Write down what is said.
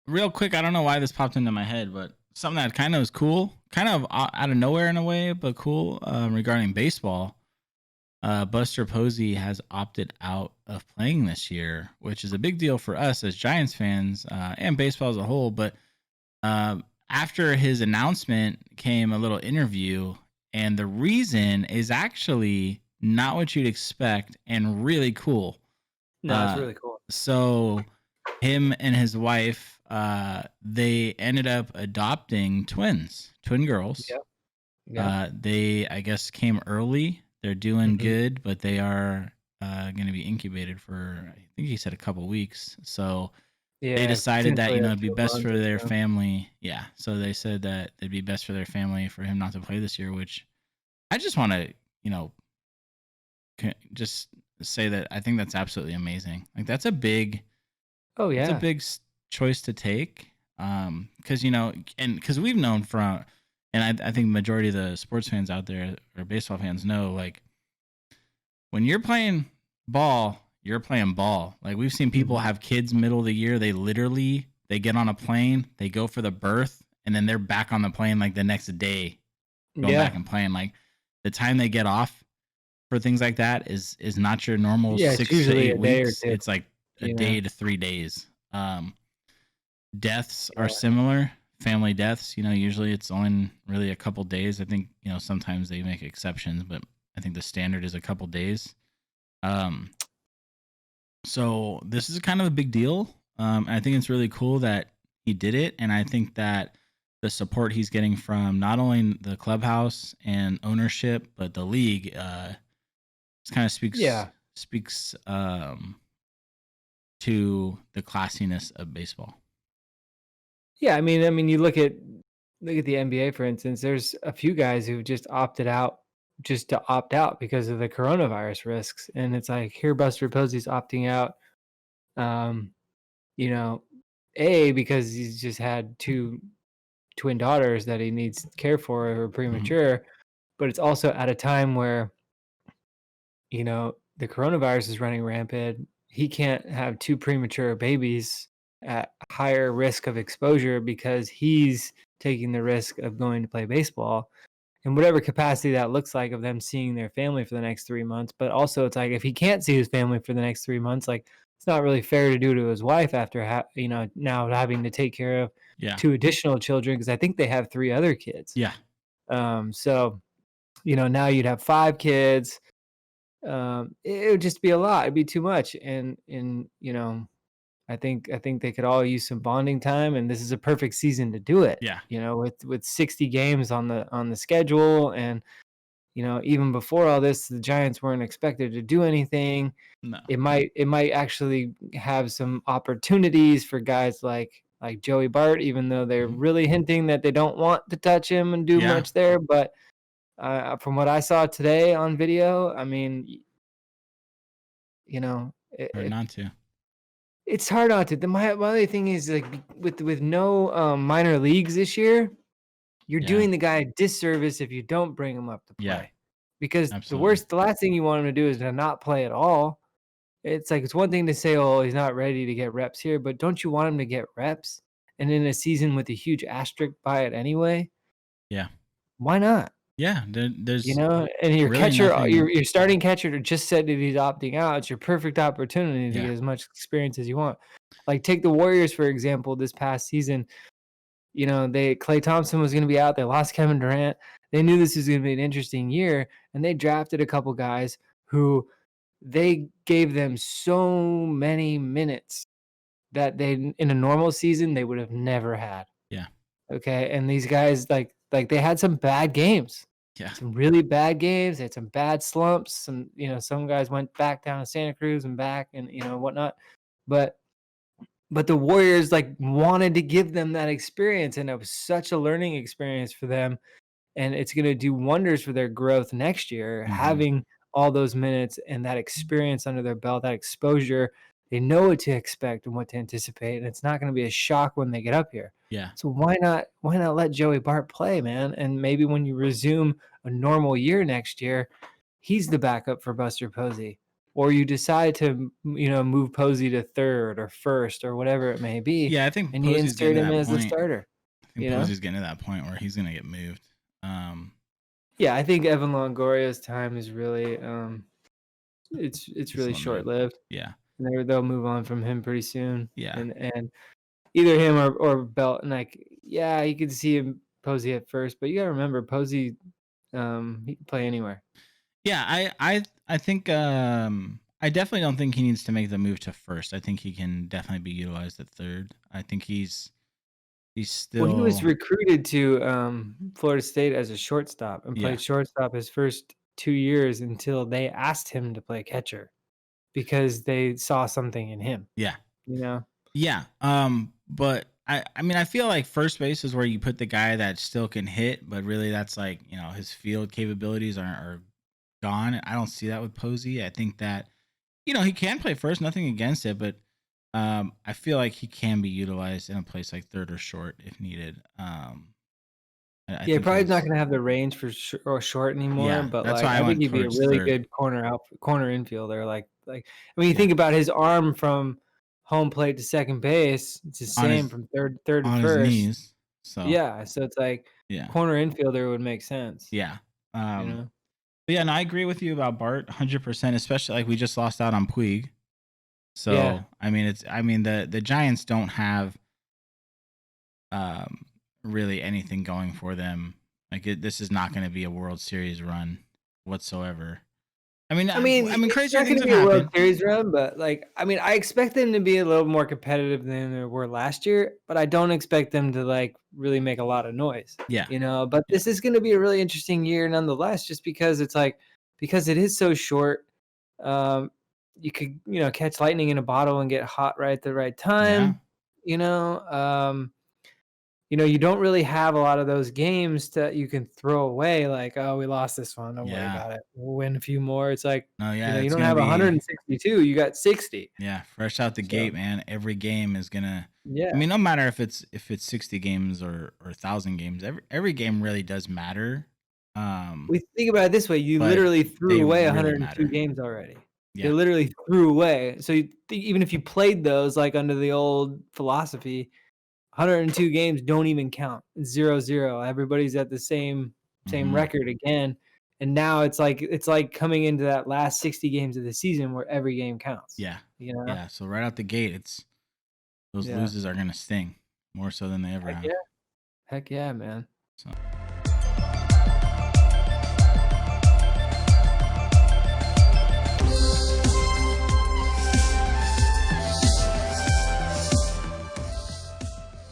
real quick, I don't know why this popped into my head, but something that kind of was cool, kind of out of nowhere in a way, but cool, regarding baseball. Buster Posey has opted out of playing this year, which is a big deal for us as Giants fans, and baseball as a whole. But after his announcement came a little interview, and the reason is actually not what you'd expect and really cool. No, it's really cool. So him and his wife, they ended up adopting twin girls. Yep. Yeah. They, I guess, came early. They're doing Mhm. good, but they are going to be incubated for, I think he said, a couple weeks. So they Yeah, decided that, potentially a it'd be few best months for or their so. family. Yeah. So they said that it'd be best for their family for him not to play this year, which I just want to, just say that I think that's absolutely amazing. Like Oh, that's a yeah. big choice to take. Because and because we've known from, and I think majority of the sports fans out there or baseball fans know, like when you're playing ball, you're playing ball. Like we've seen people Mhm. have kids middle of the year. They get on a plane, they go for the birth, and then they're back on the plane like the next day, going back Yeah. and playing. Like the time they get off for things like that is not your normal Yeah, it's 6 to usually 8 a day or weeks. 2, It's like a you know? day to 3 days. Deaths are Yeah. similar. Family deaths, usually it's only really a couple days. I think, sometimes they make exceptions, but I think the standard is a couple days. Um, so this is kind of a big deal. I think it's really cool that he did it, and I think that the support he's getting from not only the clubhouse and ownership, but the league, just kind of speaks Yeah. speaks to the classiness of baseball. Yeah, I mean, you look at the NBA, for instance, there's a few guys who've just opted out just to opt out because of the coronavirus risks, and it's like, here Buster Posey's opting out, um, you know, because he's just had 2 twin daughters that he needs care for who are Mhm. premature, but it's also at a time where, the coronavirus is running rampant. He can't have 2 premature babies at higher risk of exposure because he's taking the risk of going to play baseball in whatever capacity that looks like of them seeing their family for the next 3 months. But also it's like if he can't see his family for the next 3 months, like it's not really fair to do to his wife after now having to take care of Yeah. 2 additional children because I think they have 3 other kids. Yeah. So, now you'd have 5 kids. It would just be a lot. It'd be too much, and I think they could all use some bonding time, and this is a perfect season to do it. Yeah. With 60 games on the schedule, and even before all this, the Giants weren't expected to do anything. No. It might actually have some opportunities for guys like Joey Bart, even though they're Mhm. really hinting that they don't want to touch him and do Yeah. much there. But from what I saw today on video, I mean, Or not to. it's hard not to. My other thing is like with no minor leagues this year, you're Yeah. doing the guy a disservice if you don't bring him up to Yeah. play, because Absolutely. the last thing you want him to do is to not play at all. It's like it's one thing to say, "Oh, he's not ready to get reps here," but don't you want him to get reps? And in a season with a huge asterisk by it anyway, Yeah. why not? Yeah. There's And your really catcher, nothing. your starting catcher just said that he's opting out. It's your perfect opportunity to Yeah. get as much experience as you want. Like take the Warriors for example. This past season, they Klay Thompson was going to be out. They lost Kevin Durant. They knew this was going to be an interesting year, and they drafted a couple guys who they gave them so many minutes that they in a normal season they would have never had. Yeah. Okay, and these guys like they had some bad games. Yeah. Some really bad games, they had some bad slumps, some guys went back down to Santa Cruz and back and, whatnot, but the Warriors, like, wanted to give them that experience, and it was such a learning experience for them, and it's gonna do wonders for their growth next year, Mhm. having all those minutes and that experience under their belt, that exposure. They know what to expect and what to anticipate, and it's not gonna be a shock when they get up here. Yeah. So why not let Joey Bart play, man? And maybe when you resume a normal year next year, he's the backup for Buster Posey. or you decide to, move Posey to third or first or whatever it may be, Yeah, I think and you Posey's getting insert to him that as the point. starter, I think you know? Posey's getting to that point where he's gonna get moved. Um, Yeah, I think Evan Longoria's time is really, it's it's really limited. short-lived. Yeah, They'll move on from him pretty soon, yeah, and either him or Belton, like, yeah, you could see him Posey at first, but you gotta remember Posey, he can play anywhere. yeah. I think I definitely don't think he needs to make the move to first. I think he can definitely be utilized at third. I think he's Well, he was still recruited to, Florida State as a shortstop and yeah, played shortstop his first 2 years until they asked him to play catcher because they saw something in him, yeah. you know? Yeah. But I mean I feel like first base is where you put the guy that still can hit, but really that's like, his field capabilities are gone. I don't see that with Posey. I think that, he can play first, nothing against it, but I feel like he can be utilized in a place like third or short if needed. I Yeah, think probably not he's gonna have the range for or short anymore, yeah, but, that's like, why I I think went he'd be a towards really third. good corner infielder, I mean, you Yeah. think about his arm from home plate to second base, it's the On same his from third to on his first. knees. So Yeah, so it's like yeah. corner infielder would make sense, Yeah. you Um know? but yeah, and I agree with you about Bart 100%, especially like we just lost out on Puig. Yeah. So, I mean the Giants don't have um really anything going for them. Like this is not going to be a World Series run whatsoever. I mean I mean, it's crazier not things gonna have be a World happened. Series run, but, I mean, I expect them to be a little more competitive than they were last year, but I don't expect them to, really make a lot of noise, Yeah. But Yeah. this is gonna be a really interesting year nonetheless, just because because it is so short, um, you could, catch lightning in a bottle and get hot right at the right Yeah. time, you know? You don't really have a lot of those games that you can throw away, like, "Oh, we lost this one, don't worry Yeah. about it. We'll win a few more." It's like, No, yeah, you it's don't going to have be 162, you got 60. yeah, fresh out the So, gate, man. Every game is going to I yeah. mean, no matter if it's 60 games or 1,000 games, every game really does matter. Um We think about it this way, you but literally threw they away really 102 matter. games already. Yeah. You literally threw away. So you think even if you played those, under the old philosophy, 102 games don't even count. It's 0-0. Everybody's at the same Mhm. record again, and now it's like coming into that last 60 games of the season where every game counts, Yeah. you know? Yeah, so right out the gate, it's those Yeah. loses are gonna sting more so than they ever Heck have. yeah. Heck yeah, man. So